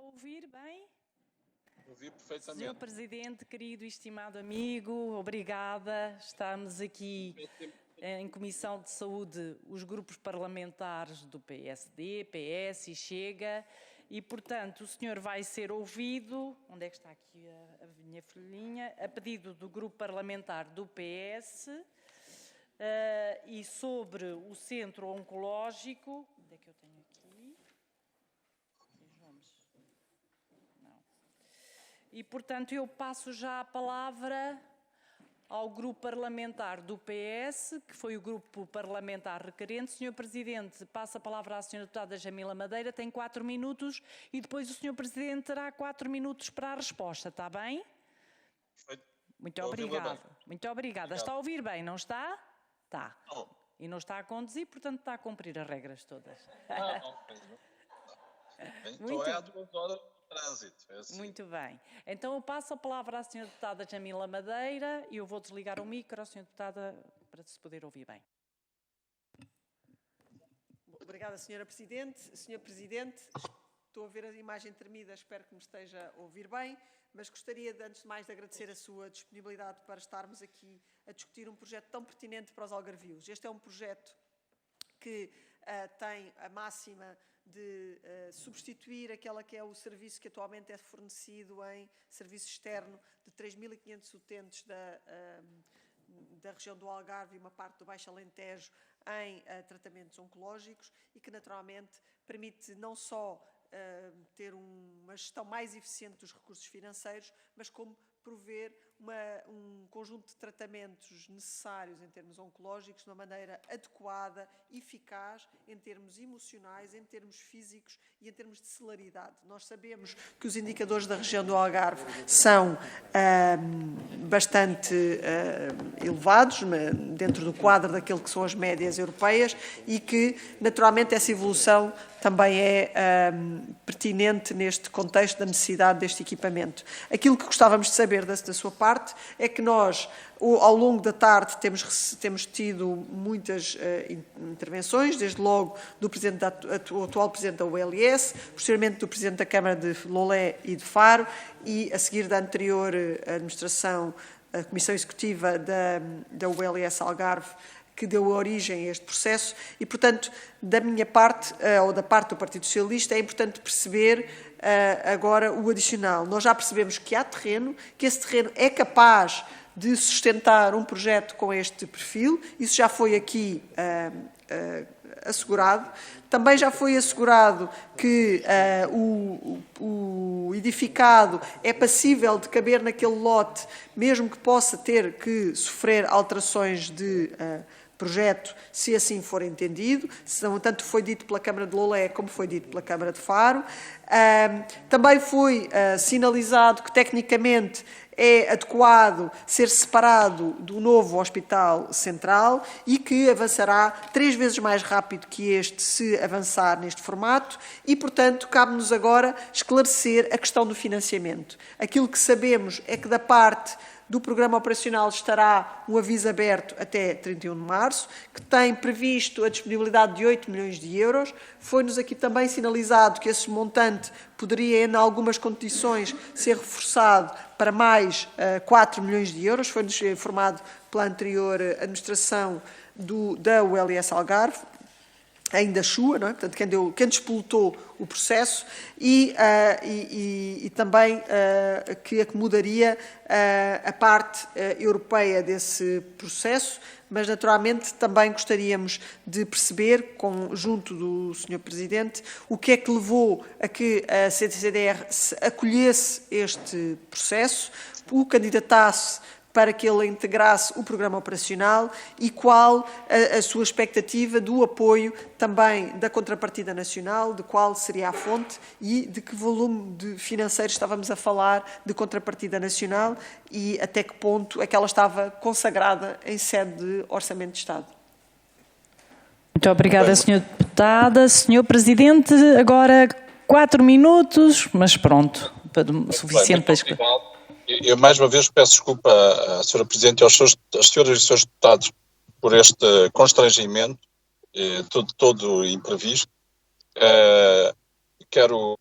ouvir bem? Ouvi perfeitamente. Senhor Presidente, querido e estimado amigo, obrigada. Estamos aqui em Comissão de Saúde, os grupos parlamentares do PSD, PS e Chega, e, portanto, o senhor vai ser ouvido, onde é que está aqui a minha folhinha, a pedido do grupo parlamentar do PS, e sobre o centro oncológico, onde é que eu tenho aqui? Não. E, portanto, eu passo já a palavra ao grupo parlamentar do PS, que foi o grupo parlamentar requerente. Senhor Presidente, passo a palavra à senhora deputada Jamila Madeira, tem 4 minutos, e depois o senhor Presidente terá 4 minutos para a resposta, está bem? Perfeito. Muito obrigada. Muito obrigada. Está a ouvir bem, não está? Está. E não está a conduzir, portanto está a cumprir as regras todas. Então é há 2 horas de trânsito. É assim. Muito bem. Então eu passo a palavra à senhora deputada Jamila Madeira e eu vou desligar o micro, senhora deputada, para se poder ouvir bem. Obrigada, Senhora Presidente. Senhor Presidente, estou a ver a imagem tremida, espero que me esteja a ouvir bem, mas gostaria, antes de mais, de agradecer a sua disponibilidade para estarmos aqui a discutir um projeto tão pertinente para os algarvios. Este é um projeto que tem a máxima de substituir aquela que é o serviço que atualmente é fornecido em serviço externo de 3.500 utentes da região do Algarve e uma parte do Baixo Alentejo em tratamentos oncológicos e que naturalmente permite não só ter uma gestão mais eficiente dos recursos financeiros, mas como prover um conjunto de tratamentos necessários em termos oncológicos de uma maneira adequada, eficaz, em termos emocionais, em termos físicos e em termos de celeridade. Nós sabemos que os indicadores da região do Algarve são bastante elevados, dentro do quadro daquilo que são as médias europeias e que, naturalmente, essa evolução também é pertinente neste contexto da necessidade deste equipamento. Aquilo que gostávamos de saber da sua parte é que nós, ao longo da tarde, temos tido muitas intervenções, desde logo do atual Presidente da ULS, posteriormente do Presidente da Câmara de Lolé e de Faro e, a seguir, da anterior administração, a Comissão Executiva da ULS Algarve, que deu origem a este processo e, portanto, da minha parte, ou da parte do Partido Socialista, é importante perceber agora o adicional. Nós já percebemos que há terreno, que esse terreno é capaz de sustentar um projeto com este perfil, isso já foi aqui assegurado. Também já foi assegurado que o edificado é passível de caber naquele lote, mesmo que possa ter que sofrer alterações de projeto, se assim for entendido, tanto foi dito pela Câmara de Lolé como foi dito pela Câmara de Faro. Também foi sinalizado que, tecnicamente, é adequado ser separado do novo Hospital Central e que avançará 3 vezes mais rápido que este se avançar neste formato e, portanto, cabe-nos agora esclarecer a questão do financiamento. Aquilo que sabemos é que, da parte do Programa Operacional, estará um aviso aberto até 31 de março, que tem previsto a disponibilidade de 8 milhões de euros. Foi-nos aqui também sinalizado que esse montante poderia, em algumas condições, ser reforçado para mais 4 milhões de euros. Foi-nos informado pela anterior administração da ULS Algarve, ainda Chua, não é? Portanto, quem despolutou o processo e também que acomodaria a parte europeia desse processo, mas naturalmente também gostaríamos de perceber, junto do Sr. Presidente, o que é que levou a que a CCDR acolhesse este processo, o candidatasse para que ele integrasse o programa operacional e qual a sua expectativa do apoio também da contrapartida nacional, de qual seria a fonte e de que volume financeiro estávamos a falar de contrapartida nacional e até que ponto é que ela estava consagrada em sede de Orçamento de Estado. Muito obrigada, Sra. Deputada. Sr. Presidente, agora 4 minutos, mas pronto, suficiente para escutar. Eu, mais uma vez, peço desculpa à Sra. Presidente e às senhoras e senhores deputados por este constrangimento, todo imprevisto. Quero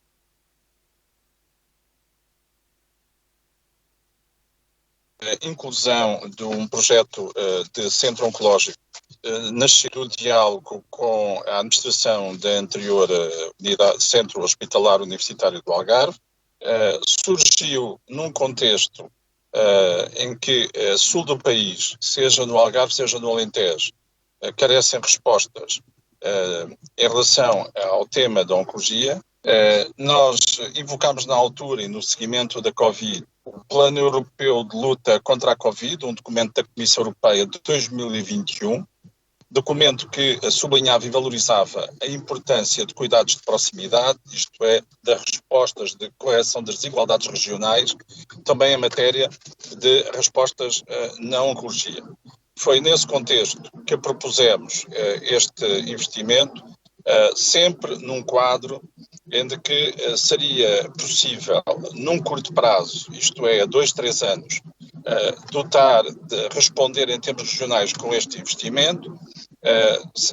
inclusão de um projeto de centro oncológico nasceu do diálogo com a administração da anterior Centro Hospitalar Universitário do Algarve. Surgiu num contexto em que sul do país, seja no Algarve, seja no Alentejo, carecem respostas em relação ao tema da oncologia. Nós invocámos na altura e no seguimento da Covid o Plano Europeu de Luta contra a Covid, um documento da Comissão Europeia de 2021, documento que sublinhava e valorizava a importância de cuidados de proximidade, isto é, das respostas de correção das desigualdades regionais, também em matéria de respostas na oncologia. Foi nesse contexto que propusemos este investimento, sempre num quadro em que seria possível, num curto prazo, isto é, 2, 3 anos, dotar de responder em termos regionais com este investimento,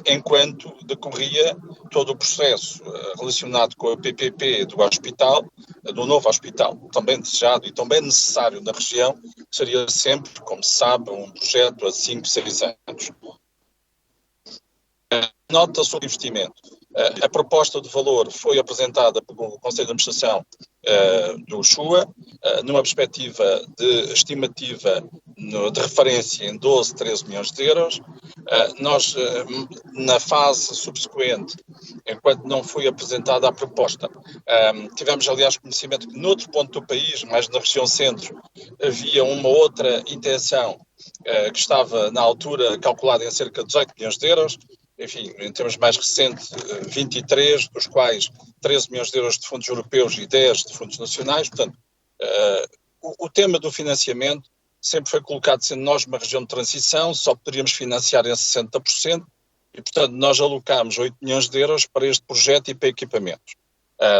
enquanto decorria todo o processo relacionado com a PPP do hospital, do novo hospital, também desejado e também necessário na região, seria sempre, como se sabe, um projeto a 5, 6 anos. Nota sobre investimento. A proposta de valor foi apresentada pelo Conselho de Administração do SUA, numa perspectiva de estimativa de referência em 12, 13 milhões de euros. Nós, na fase subsequente, enquanto não foi apresentada a proposta, tivemos, aliás, conhecimento que noutro ponto do país, mais na região centro, havia uma outra intenção que estava, na altura, calculada em cerca de 18 milhões de euros. Enfim, em termos mais recentes, 23, dos quais 13 milhões de euros de fundos europeus e 10 de fundos nacionais. Portanto, o tema do financiamento sempre foi colocado, sendo nós uma região de transição, só poderíamos financiar em 60%, e, portanto, nós alocámos 8 milhões de euros para este projeto e para equipamentos.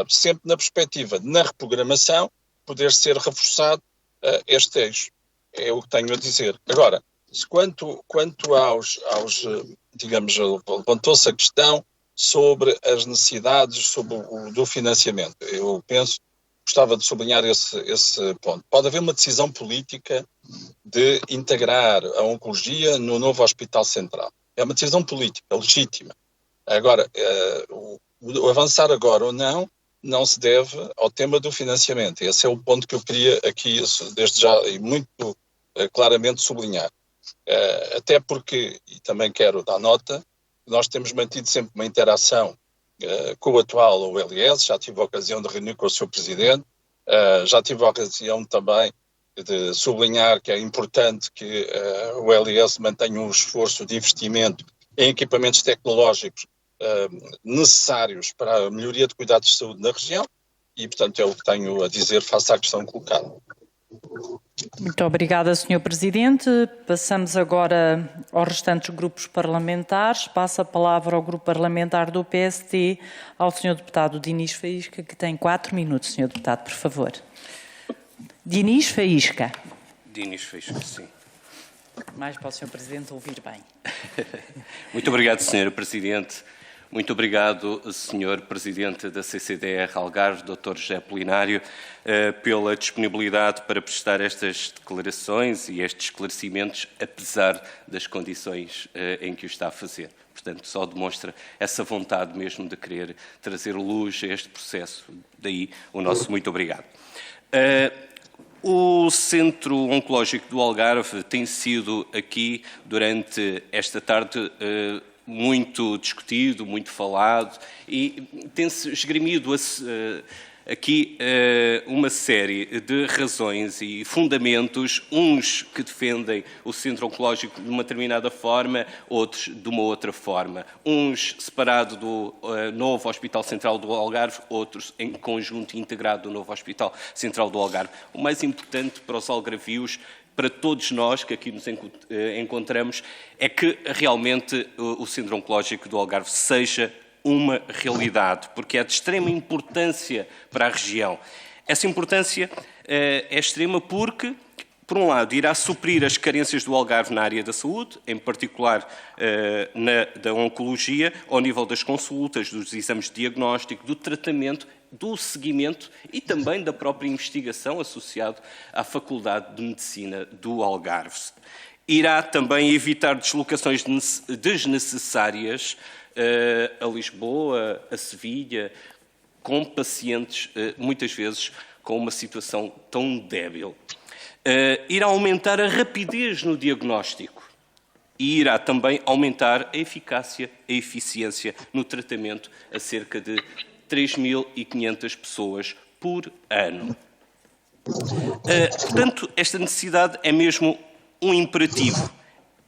Sempre na perspectiva de, na reprogramação, poder ser reforçado este eixo. É o que tenho a dizer. Agora, quanto aos digamos, levantou-se a questão sobre as necessidades do financiamento. Eu penso, gostava de sublinhar esse ponto. Pode haver uma decisão política de integrar a oncologia no novo Hospital Central. É uma decisão política, legítima. Agora, o avançar agora ou não se deve ao tema do financiamento. Esse é o ponto que eu queria aqui, desde já, e muito claramente sublinhar. Até porque, e também quero dar nota, nós temos mantido sempre uma interação com o atual OLS, já tive a ocasião de reunir com o Sr. Presidente, já tive a ocasião também de sublinhar que é importante que o OLS mantenha um esforço de investimento em equipamentos tecnológicos necessários para a melhoria de cuidados de saúde na região e, portanto, é o que tenho a dizer face à questão colocada. Muito obrigada, Sr. Presidente. Passamos agora aos restantes grupos parlamentares. Passo a palavra ao grupo parlamentar do PSD, ao Sr. Deputado Dinis Faísca, que tem 4 minutos, Sr. Deputado, por favor. Dinis Faísca. Dinis Faísca, sim. Mais para o Sr. Presidente ouvir bem. Muito obrigado, Sr. Presidente. Muito obrigado, Sr. Presidente da CCDR Algarve, Dr. José Apolinário, pela disponibilidade para prestar estas declarações e estes esclarecimentos, apesar das condições em que o está a fazer. Portanto, só demonstra essa vontade mesmo de querer trazer luz a este processo. Daí o nosso muito obrigado. O Centro Oncológico do Algarve tem sido aqui, durante esta tarde, muito discutido, muito falado, e tem-se esgrimido aqui uma série de razões e fundamentos, uns que defendem o Centro Oncológico de uma determinada forma, outros de uma outra forma. Uns separado do novo Hospital Central do Algarve, outros em conjunto integrado do novo Hospital Central do Algarve. O mais importante para os algarvios, para todos nós que aqui nos encontramos, é que realmente o Centro Oncológico do Algarve seja uma realidade, porque é de extrema importância para a região. Essa importância é extrema porque, por um lado, irá suprir as carências do Algarve na área da saúde, em particular da oncologia, ao nível das consultas, dos exames de diagnóstico, do tratamento do seguimento e também da própria investigação associado à Faculdade de Medicina do Algarve. Irá também evitar deslocações desnecessárias a Lisboa, a Sevilha, com pacientes, muitas vezes, com uma situação tão débil. Irá aumentar a rapidez no diagnóstico e irá também aumentar a eficácia e a eficiência no tratamento a cerca de 3.500 pessoas por ano. Portanto, esta necessidade é mesmo um imperativo.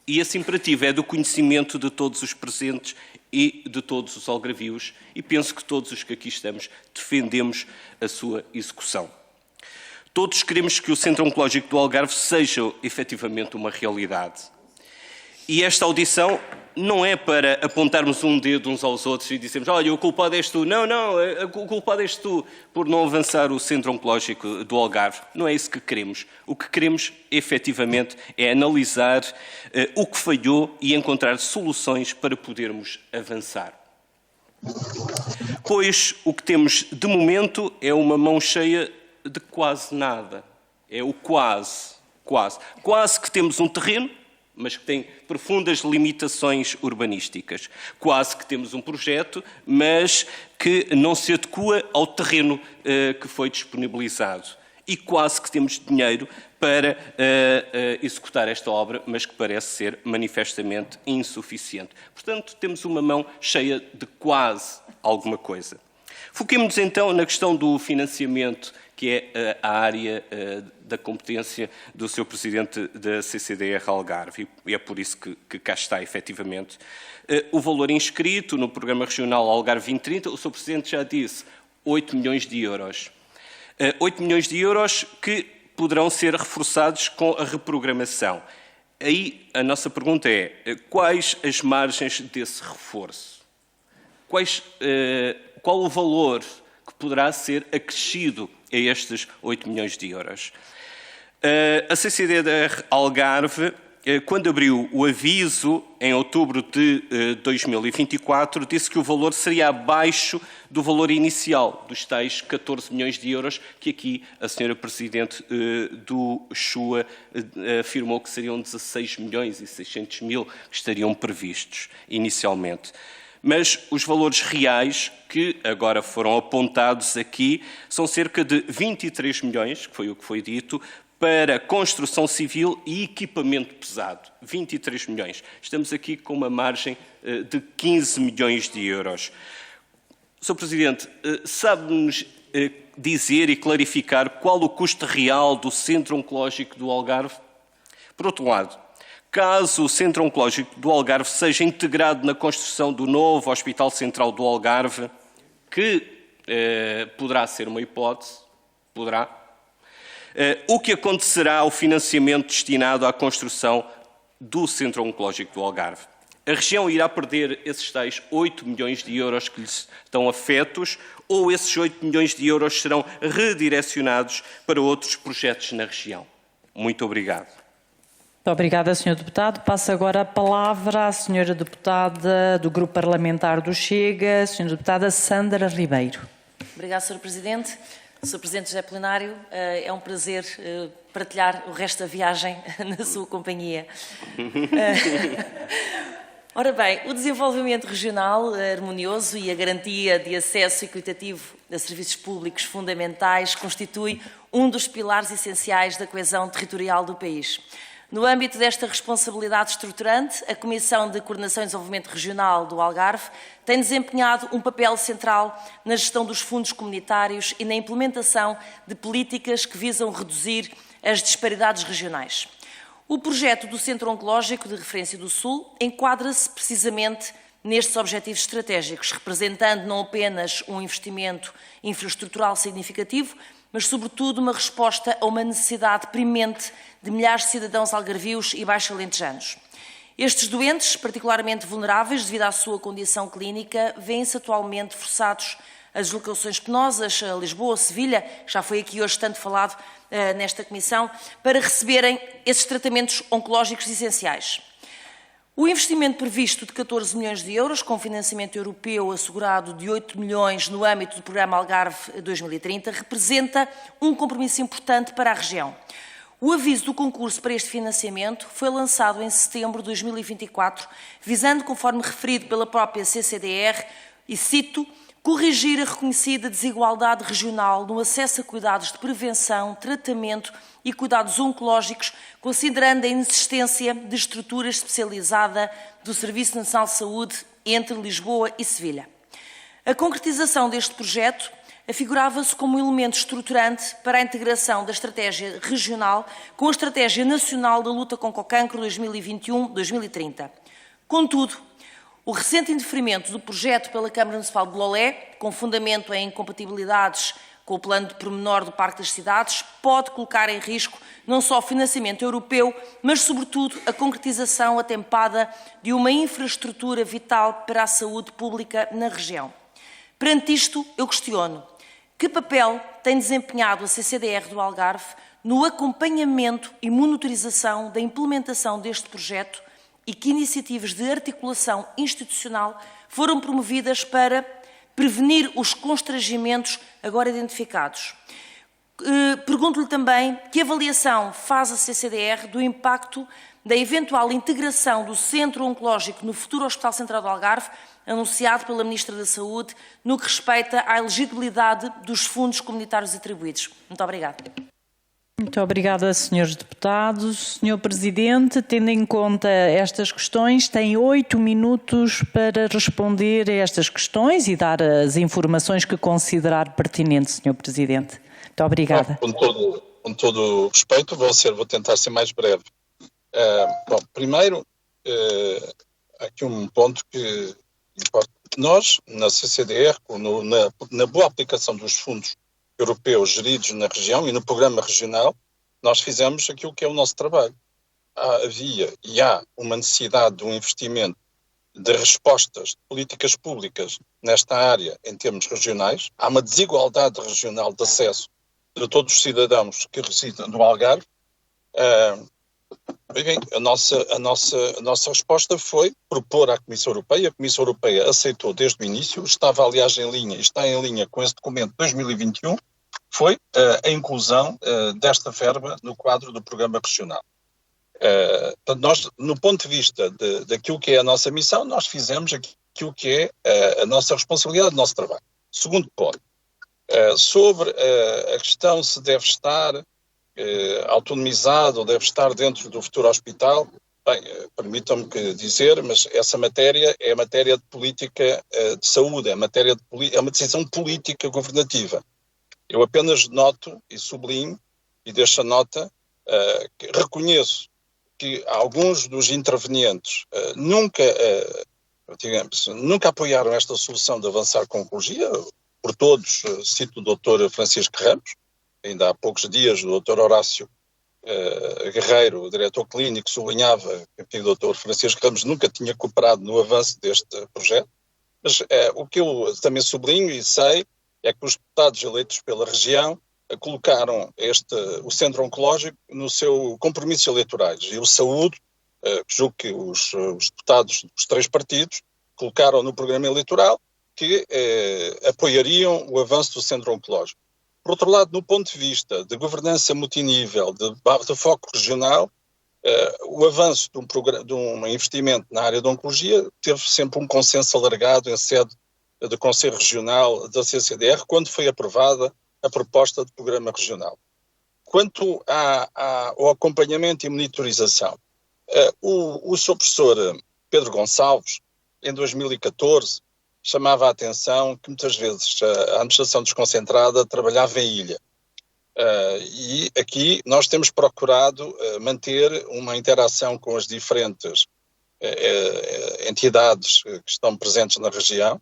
E esse imperativo é do conhecimento de todos os presentes e de todos os algarvios, e penso que todos os que aqui estamos defendemos a sua execução. Todos queremos que o Centro Oncológico do Algarve seja efetivamente uma realidade. E esta audição não é para apontarmos um dedo uns aos outros e dizermos: olha, o culpado és tu. Não, o culpado és tu por não avançar o Centro Oncológico do Algarve. Não é isso que queremos. O que queremos, efetivamente, é analisar o que falhou e encontrar soluções para podermos avançar. Pois o que temos, de momento, é uma mão cheia de quase nada. É o quase. Quase que temos um terreno, mas que tem profundas limitações urbanísticas. Quase que temos um projeto, mas que não se adequa ao terreno que foi disponibilizado. E quase que temos dinheiro para executar esta obra, mas que parece ser manifestamente insuficiente. Portanto, temos uma mão cheia de quase alguma coisa. Foquemos-nos então na questão do financiamento, que é a área da competência do Sr. Presidente da CCDR Algarve, e é por isso que cá está, efetivamente. O valor inscrito no Programa Regional Algarve 2030, o Sr. Presidente já disse, 8 milhões de euros. 8 milhões de euros que poderão ser reforçados com a reprogramação. Aí a nossa pergunta é: quais as margens desse reforço? Qual o valor que poderá ser acrescido a estes 8 milhões de euros? A CCDR Algarve, quando abriu o aviso, em outubro de 2024, disse que o valor seria abaixo do valor inicial, dos tais 14 milhões de euros, que aqui a Sra. Presidente do SHUA afirmou que seriam 16 milhões e 600 mil que estariam previstos inicialmente. Mas os valores reais que agora foram apontados aqui são cerca de 23 milhões, que foi o que foi dito, para construção civil e equipamento pesado. 23 milhões. Estamos aqui com uma margem de 15 milhões de euros. Sr. Presidente, sabe-nos dizer e clarificar qual o custo real do Centro Oncológico do Algarve? Por outro lado, caso o Centro Oncológico do Algarve seja integrado na construção do novo Hospital Central do Algarve, que poderá ser uma hipótese, poderá, o que acontecerá ao financiamento destinado à construção do Centro Oncológico do Algarve? A região irá perder esses tais 8 milhões de euros que lhes estão afetos, ou esses 8 milhões de euros serão redirecionados para outros projetos na região? Muito obrigado. Muito obrigada, Sr. Deputado. Passo agora a palavra à Sra. Deputada do Grupo Parlamentar do Chega, Sra. Deputada Sandra Ribeiro. Obrigada, Sr. Presidente. Sr. Presidente José Plenário, é um prazer partilhar o resto da viagem na sua companhia. Ora bem, o desenvolvimento regional harmonioso e a garantia de acesso equitativo a serviços públicos fundamentais constitui um dos pilares essenciais da coesão territorial do país. No âmbito desta responsabilidade estruturante, a Comissão de Coordenação e Desenvolvimento Regional do Algarve tem desempenhado um papel central na gestão dos fundos comunitários e na implementação de políticas que visam reduzir as disparidades regionais. O projeto do Centro Oncológico de Referência do Sul enquadra-se precisamente nestes objetivos estratégicos, representando não apenas um investimento infraestrutural significativo, mas, sobretudo, uma resposta a uma necessidade premente de milhares de cidadãos algarvios e baixo-alentejanos. Estes doentes, particularmente vulneráveis devido à sua condição clínica, vêem-se atualmente forçados a deslocações penosas a Lisboa, Sevilha, já foi aqui hoje tanto falado nesta comissão, para receberem esses tratamentos oncológicos essenciais. O investimento previsto de 14 milhões de euros, com financiamento europeu assegurado de 8 milhões no âmbito do Programa Algarve 2030, representa um compromisso importante para a região. O aviso do concurso para este financiamento foi lançado em setembro de 2024, visando, conforme referido pela própria CCDR, e cito, corrigir a reconhecida desigualdade regional no acesso a cuidados de prevenção, tratamento e cuidados oncológicos, considerando a inexistência de estrutura especializada do Serviço Nacional de Saúde entre Lisboa e Sevilha. A concretização deste projeto afigurava-se como um elemento estruturante para a integração da estratégia regional com a estratégia nacional da luta contra o cancro 2021-2030. Contudo, o recente indeferimento do projeto pela Câmara Municipal de Lolé, com fundamento em incompatibilidades com o plano de pormenor do Parque das Cidades, pode colocar em risco não só o financiamento europeu, mas, sobretudo, a concretização atempada de uma infraestrutura vital para a saúde pública na região. Perante isto, eu questiono: que papel tem desempenhado a CCDR do Algarve no acompanhamento e monitorização da implementação deste projeto e que iniciativas de articulação institucional foram promovidas para prevenir os constrangimentos agora identificados? Pergunto-lhe também que avaliação faz a CCDR do impacto da eventual integração do Centro Oncológico no futuro Hospital Central do Algarve, anunciado pela Ministra da Saúde, no que respeita à elegibilidade dos fundos comunitários atribuídos. Muito obrigada. Muito obrigada, senhores deputados. Senhor Presidente, tendo em conta estas questões, tem 8 minutos para responder a estas questões e dar as informações que considerar pertinentes, senhor Presidente. Muito obrigada. Com todo o respeito, vou tentar ser mais breve. Primeiro, há aqui um ponto que importa. Nós, na CCDR, na boa aplicação dos fundos europeus geridos na região e no programa regional, nós fizemos aquilo que é o nosso trabalho. Havia e há uma necessidade de um investimento de respostas de políticas públicas nesta área em termos regionais. Há uma desigualdade regional de acesso de todos os cidadãos que residem no Algarve. A nossa resposta foi propor à Comissão Europeia. A Comissão Europeia aceitou desde o início, estava aliás em linha, e está em linha com esse documento de 2021, foi a inclusão desta verba no quadro do programa regional. Portanto, nós, no ponto de vista daquilo que é a nossa missão, nós fizemos aquilo que é a nossa responsabilidade, o nosso trabalho. Segundo ponto, sobre a questão se deve estar autonomizado ou deve estar dentro do futuro hospital, bem, permitam-me dizer, mas essa matéria é matéria de política de saúde, é uma decisão política governativa. Eu apenas noto e sublinho e deixo a nota que reconheço que alguns dos intervenientes nunca apoiaram esta solução de avançar com a oncologia. Por todos, cito o Dr. Francisco Ramos, ainda há poucos dias o Dr. Horácio Guerreiro, o diretor clínico, sublinhava que o Dr. Francisco Ramos nunca tinha cooperado no avanço deste projeto, mas o que eu também sublinho e sei é que os deputados eleitos pela região colocaram o Centro Oncológico no seu compromisso eleitorais. E o Saúde, julgo que os deputados dos 3 partidos colocaram no programa eleitoral que apoiariam o avanço do Centro Oncológico. Por outro lado, no ponto de vista de governança multinível, de foco regional, o avanço de um investimento na área da oncologia teve sempre um consenso alargado em sede do Conselho Regional da CCDR, quando foi aprovada a proposta de programa regional. Quanto ao acompanhamento e monitorização, o Sr. Professor Pedro Gonçalves, em 2014, chamava a atenção que muitas vezes a administração desconcentrada trabalhava em ilha. E aqui nós temos procurado manter uma interação com as diferentes entidades que estão presentes na região.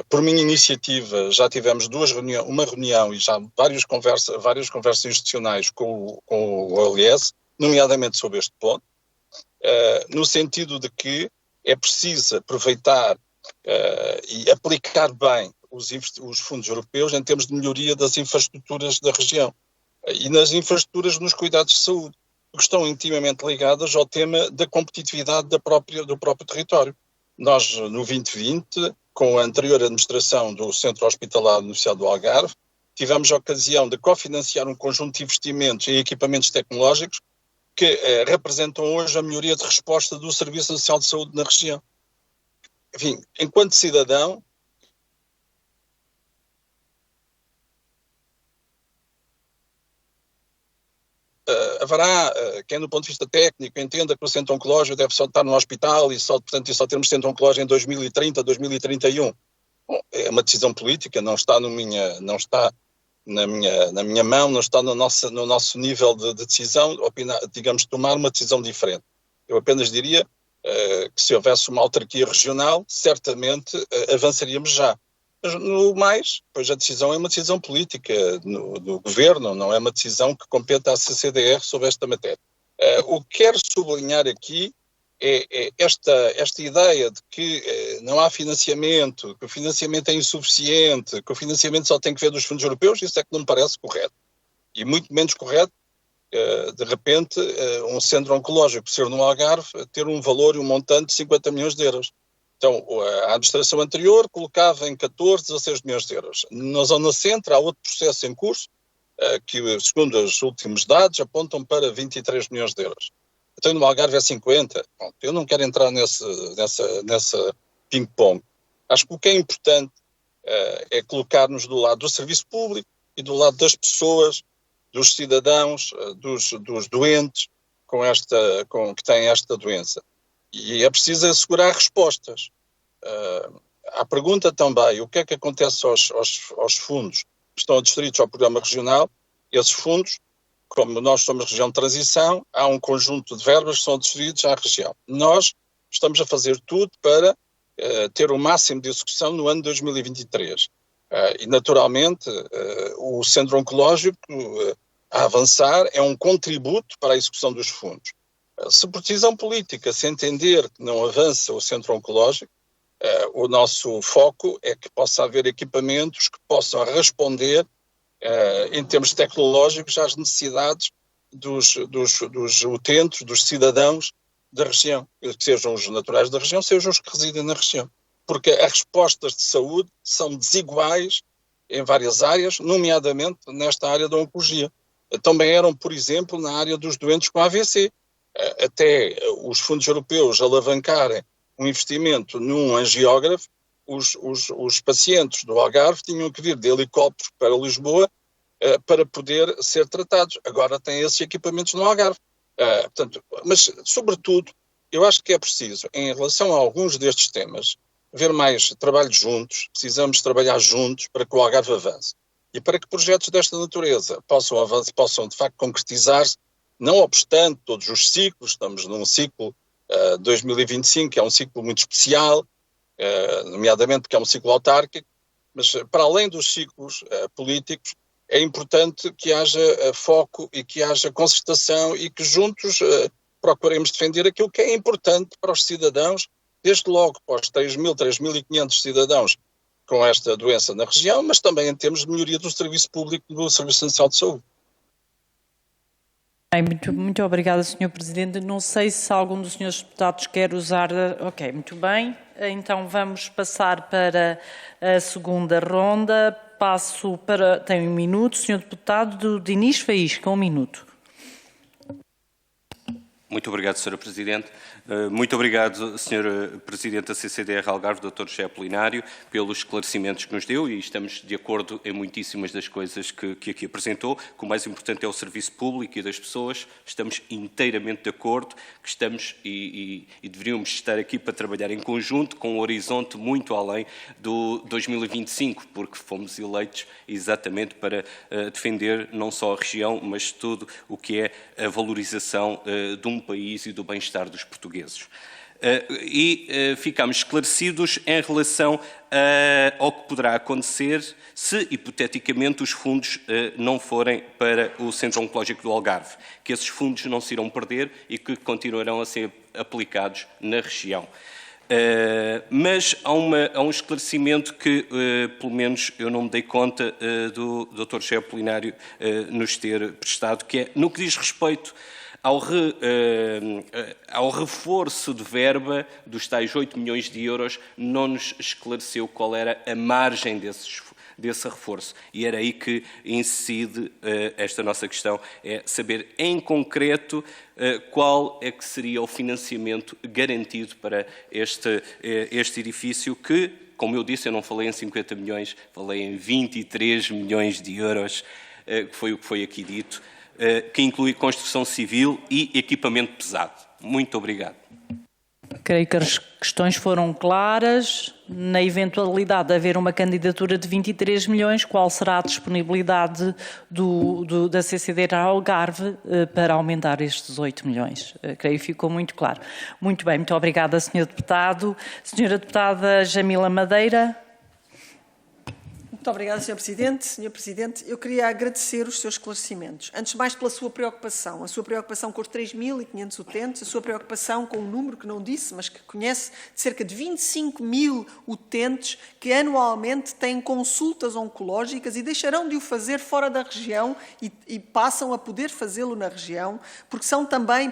Por minha iniciativa já tivemos uma reunião e já várias conversas institucionais com o OLS, nomeadamente sobre este ponto, no sentido de que é preciso aproveitar e aplicar bem os fundos europeus em termos de melhoria das infraestruturas da região e nas infraestruturas nos cuidados de saúde. porque estão intimamente ligadas ao tema da competitividade do próprio território. Nós, no 2020, com a anterior administração do Centro Hospitalar da Universidade do Algarve, tivemos a ocasião de cofinanciar um conjunto de investimentos em equipamentos tecnológicos que representam hoje a melhoria de resposta do Serviço Nacional de Saúde na região. Enfim, enquanto cidadão, haverá quem, do ponto de vista técnico, entenda que o centro oncológico deve só estar no hospital e só, portanto, só termos centro oncológico em 2030, 2031. Bom, é uma decisão política, não está na minha mão, não está no nosso nível de decisão, digamos, tomar uma decisão diferente. Eu apenas diria que se houvesse uma autarquia regional, certamente avançaríamos já. Mas no mais, pois a decisão é uma decisão política do governo, não é uma decisão que compete à CCDR sobre esta matéria. O que quero sublinhar aqui é esta ideia de que não há financiamento, que o financiamento é insuficiente, que o financiamento só tem que ver dos fundos europeus, isso é que não me parece correto. E muito menos correto, de repente, um centro oncológico ser no Algarve ter um valor e um montante de 50 milhões de euros. Então, a administração anterior colocava em 14, 16 milhões de euros. Na Zona Centro há outro processo em curso, que, segundo os últimos dados, apontam para 23 milhões de euros. Então, no Algarve é 50. Bom, eu não quero entrar nessa ping-pong. Acho que o que é importante é colocar-nos do lado do serviço público e do lado das pessoas, dos cidadãos, dos doentes que têm esta doença. E é preciso assegurar respostas. À pergunta também, o que é que acontece aos fundos que estão adscritos ao programa regional? Esses fundos, como nós somos região de transição, há um conjunto de verbas que são adscritos à região. Nós estamos a fazer tudo para ter o máximo de execução no ano 2023. E, naturalmente, o Centro Oncológico, a avançar, é um contributo para a execução dos fundos. Se por decisão política se entender que não avança o Centro Oncológico, o nosso foco é que possa haver equipamentos que possam responder, em termos tecnológicos, às necessidades dos utentes, dos cidadãos da região, sejam os naturais da região, sejam os que residem na região. Porque as respostas de saúde são desiguais em várias áreas, nomeadamente nesta área da oncologia. Também eram, por exemplo, na área dos doentes com AVC. Até os fundos europeus alavancarem um investimento num angiógrafo, os pacientes do Algarve tinham que vir de helicóptero para Lisboa para poder ser tratados. Agora têm esses equipamentos no Algarve. Portanto, mas, sobretudo, eu acho que é preciso, em relação a alguns destes temas, ver mais trabalho juntos, precisamos trabalhar juntos para que o Algarve avance. E para que projetos desta natureza possam de facto concretizar-se, não obstante todos os ciclos, estamos num ciclo 2025, que é um ciclo muito especial, nomeadamente porque é um ciclo autárquico, mas para além dos ciclos políticos, é importante que haja foco e que haja concertação e que juntos procuremos defender aquilo que é importante para os cidadãos, desde logo para os 3.500 cidadãos com esta doença na região, mas também em termos de melhoria do serviço público do Serviço Nacional de Saúde. Muito obrigada, Sr. Presidente. Não sei se algum dos senhores deputados quer usar... Ok, muito bem. Então vamos passar para a segunda ronda. Passo para... Tem 1 minuto. Sr. Deputado Dinis Faísca, 1 minuto. Muito obrigado, Sra. Presidente. Muito obrigado, Sr. Presidente da CCDR Algarve, Dr. José Apolinário, pelos esclarecimentos que nos deu e estamos de acordo em muitíssimas das coisas que aqui apresentou. Que o mais importante é o serviço público e das pessoas. Estamos inteiramente de acordo que estamos e deveríamos estar aqui para trabalhar em conjunto com um horizonte muito além do 2025, porque fomos eleitos exatamente para defender não só a região, mas tudo o que é a valorização de um país e do bem-estar dos portugueses. Ficamos esclarecidos em relação ao que poderá acontecer se, hipoteticamente, os fundos não forem para o Centro Oncológico do Algarve, que esses fundos não se irão perder e que continuarão a ser aplicados na região. Mas há um esclarecimento que, pelo menos, eu não me dei conta do Dr. José Apolinário nos ter prestado, que é no que diz respeito ao reforço de verba dos tais 8 milhões de euros, não nos esclareceu qual era a margem desse reforço. E era aí que incide esta nossa questão, é saber em concreto qual é que seria o financiamento garantido para este edifício que, como eu disse, eu não falei em 50 milhões, falei em 23 milhões de euros, que foi o que foi aqui dito, que inclui construção civil e equipamento pesado. Muito obrigado. Creio que as questões foram claras. Na eventualidade de haver uma candidatura de 23 milhões, qual será a disponibilidade da CCDR Algarve para aumentar estes 8 milhões? Creio que ficou muito claro. Muito bem, muito obrigada, Sr. Deputado. Sra. Deputada Jamila Madeira. Muito obrigada, Sr. Presidente. Sr. Presidente, eu queria agradecer os seus esclarecimentos. Antes de mais, pela sua preocupação. A sua preocupação com os 3.500 utentes, a sua preocupação com o número que não disse, mas que conhece, de cerca de 25 mil utentes que anualmente têm consultas oncológicas e deixarão de o fazer fora da região e passam a poder fazê-lo na região, porque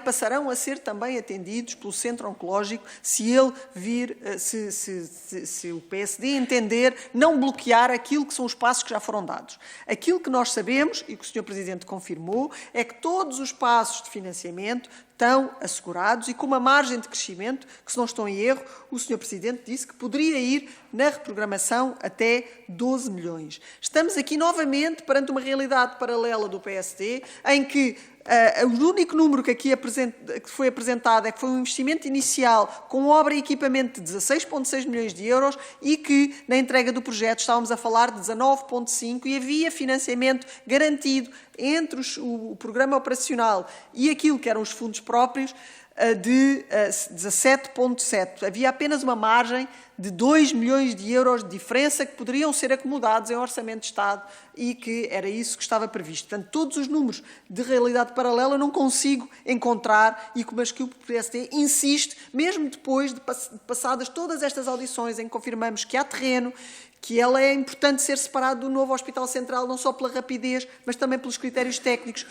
passarão a ser também atendidos pelo Centro Oncológico se ele vir, se o PSD entender não bloquear aquilo que são os passos que já foram dados. Aquilo que nós sabemos, e que o Sr. Presidente confirmou, é que todos os passos de financiamento estão assegurados e com uma margem de crescimento, que se não estou em erro, o Sr. Presidente disse que poderia ir na reprogramação até 12 milhões. Estamos aqui novamente perante uma realidade paralela do PSD, em que o único número que aqui que foi apresentado é que foi um investimento inicial com obra e equipamento de 16,6 milhões de euros e que na entrega do projeto estávamos a falar de 19,5 e havia financiamento garantido entre o programa operacional e aquilo que eram os fundos próprios de 17,7. Havia apenas uma margem de 2 milhões de euros de diferença que poderiam ser acomodados em orçamento de Estado e que era isso que estava previsto. Portanto, todos os números de realidade paralela eu não consigo encontrar, mas que o PSD insiste, mesmo depois de passadas todas estas audições em que confirmamos que há terreno, que ela é importante ser separado do novo Hospital Central, não só pela rapidez, mas também pelos critérios técnicos,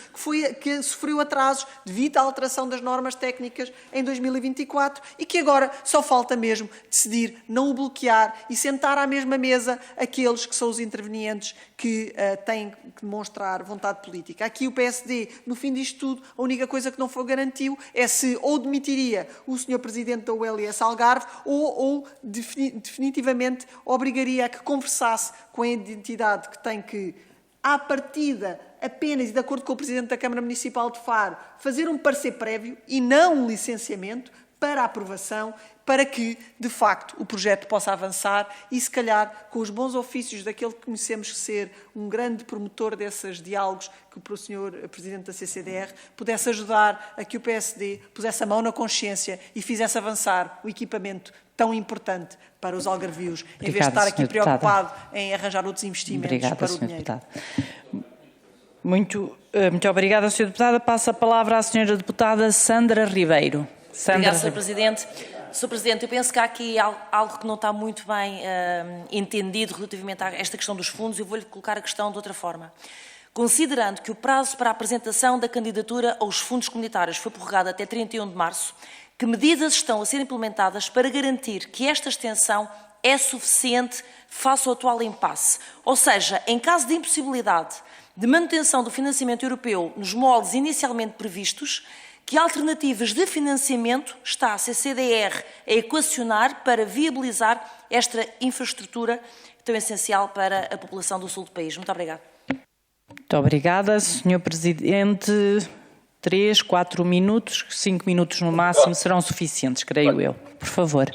que sofreu atrasos devido à alteração das normas técnicas em 2024 e que agora só falta mesmo decidir não o bloquear e sentar à mesma mesa aqueles que são os intervenientes que têm que demonstrar vontade política. Aqui o PSD, no fim disto tudo, a única coisa que não foi garantiu é se ou demitiria o Sr. Presidente da ULS Algarve ou definitivamente obrigaria a que conversasse com a entidade que tem que, à partida, apenas e de acordo com o Presidente da Câmara Municipal de Faro, fazer um parecer prévio e não um licenciamento para a aprovação, para que, de facto, o projeto possa avançar e, se calhar, com os bons ofícios daquele que conhecemos ser um grande promotor desses diálogos, que o Sr. Presidente da CCDR pudesse ajudar a que o PSD pusesse a mão na consciência e fizesse avançar o equipamento tão importante para os algarvios, em vez de estar aqui preocupado em arranjar outros investimentos para o dinheiro. Muito obrigada, Sra. Deputada. Passo a palavra à Sra. Deputada Sandra Ribeiro. Obrigada, Sr. Presidente. Sr. Presidente, eu penso que há aqui algo que não está muito bem entendido relativamente a esta questão dos fundos. Eu vou-lhe colocar a questão de outra forma. Considerando que o prazo para a apresentação da candidatura aos fundos comunitários foi prorrogado até 31 de março, que medidas estão a ser implementadas para garantir que esta extensão é suficiente face ao atual impasse? Ou seja, em caso de impossibilidade de manutenção do financiamento europeu nos moldes inicialmente previstos, que alternativas de financiamento está a CCDR a equacionar para viabilizar esta infraestrutura tão essencial para a população do sul do país? Muito obrigada. Muito obrigada, Sr. Presidente. 3, 4 minutos, 5 minutos no máximo serão suficientes, creio eu. Por favor.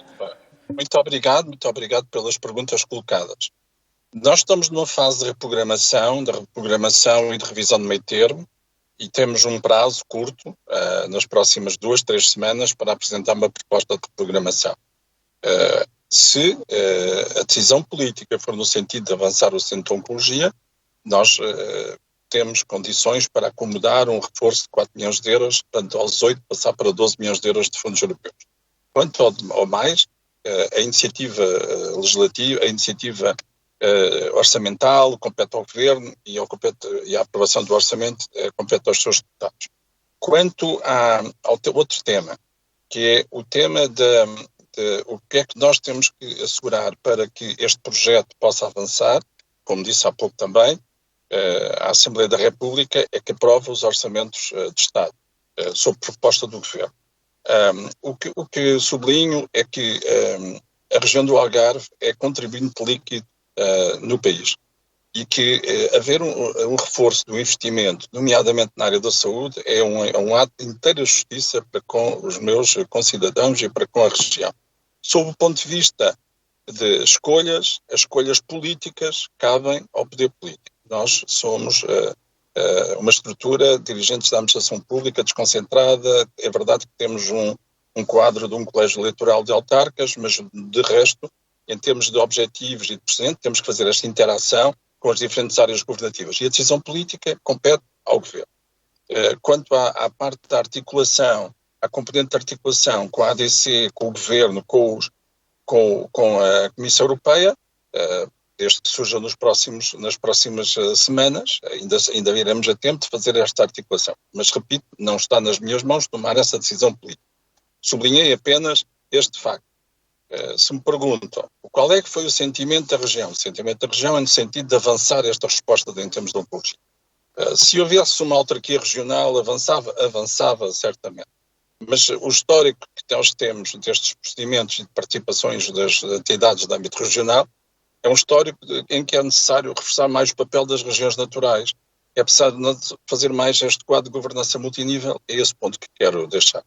Muito obrigado pelas perguntas colocadas. Nós estamos numa fase de reprogramação e de revisão de meio termo e temos um prazo curto, nas próximas 2, 3 semanas, para apresentar uma proposta de reprogramação. Se a decisão política for no sentido de avançar o Centro de Oncologia, nós temos condições para acomodar um reforço de 4 milhões de euros, portanto, aos 8 passar para 12 milhões de euros de fundos europeus. Quanto ao mais, a iniciativa legislativa, a iniciativa orçamental compete ao Governo e a aprovação do orçamento compete aos seus deputados. Quanto ao outro tema, que é o tema de o que é que nós temos que assegurar para que este projeto possa avançar, como disse há pouco também, a Assembleia da República é que aprova os orçamentos de Estado, sob proposta do Governo. O que sublinho é que a região do Algarve é contribuinte líquido no país e que haver um reforço do investimento, nomeadamente na área da saúde, é um ato de inteira justiça para com os meus concidadãos e para com a região. Sob o ponto de vista de escolhas, as escolhas políticas cabem ao poder político. Nós somos uma estrutura, dirigentes da administração pública desconcentrada. É verdade que temos um quadro de um colégio eleitoral de autarcas, mas de resto, em termos de objetivos e de presente, temos que fazer esta interação com as diferentes áreas governativas. E a decisão política compete ao Governo. Quanto à parte da articulação, à componente de articulação com a ADC, com o Governo, com a Comissão Europeia, desde que surja nas próximas semanas, ainda iremos a tempo de fazer esta articulação. Mas, repito, não está nas minhas mãos tomar essa decisão política. Sublinhei apenas este facto. Se me perguntam qual é que foi o sentimento da região, o sentimento da região é no sentido de avançar esta resposta em termos de oncologia. Se houvesse uma autarquia regional, avançava certamente. Mas o histórico que nós temos destes procedimentos e de participações das entidades de âmbito regional é um histórico em que é necessário reforçar mais o papel das regiões naturais. É preciso fazer mais este quadro de governança multinível. É esse ponto que quero deixar.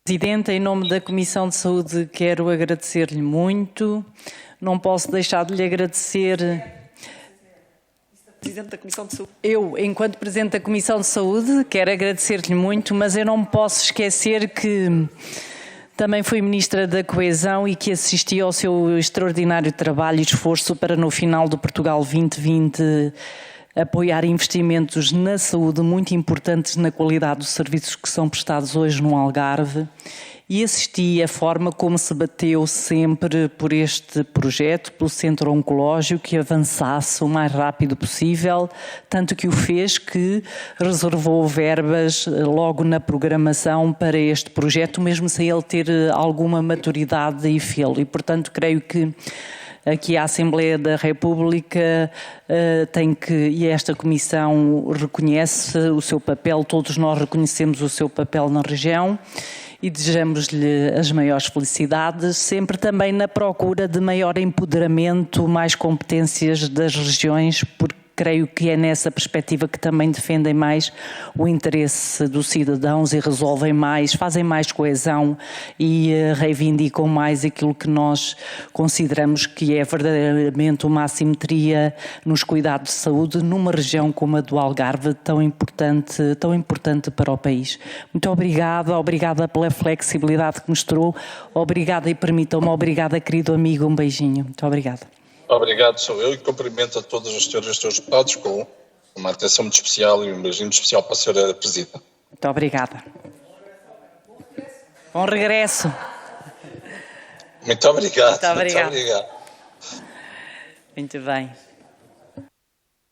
Presidente, em nome da Comissão de Saúde, quero agradecer-lhe muito. Não posso deixar de lhe agradecer. Presidente da Comissão de Saúde. Eu, enquanto Presidente da Comissão de Saúde, quero agradecer-lhe muito, mas eu não me posso esquecer que também fui Ministra da Coesão e que assisti ao seu extraordinário trabalho e esforço para, no final do Portugal 2020, apoiar investimentos na saúde muito importantes na qualidade dos serviços que são prestados hoje no Algarve, e assisti a forma como se bateu sempre por este projeto, pelo Centro Oncológico, que avançasse o mais rápido possível, tanto que o fez que reservou verbas logo na programação para este projeto, mesmo sem ele ter alguma maturidade e fê-lo. E, portanto, creio que aqui a Assembleia da República e esta Comissão reconhece o seu papel, todos nós reconhecemos o seu papel na região e desejamos-lhe as maiores felicidades, sempre também na procura de maior empoderamento, mais competências das regiões, porque creio que é nessa perspectiva que também defendem mais o interesse dos cidadãos e resolvem mais, fazem mais coesão e reivindicam mais aquilo que nós consideramos que é verdadeiramente uma assimetria nos cuidados de saúde numa região como a do Algarve, tão importante para o país. Muito obrigada pela flexibilidade que mostrou, obrigada e permitam-me, obrigada querido amigo, um beijinho, muito obrigada. Obrigado, sou eu, e cumprimento a todos os senhores e senhores deputados com uma atenção muito especial e um beijinho especial para a senhora Presidente. Muito obrigada. Bom regresso. Muito obrigado. Muito obrigado. Muito obrigado. Muito bem.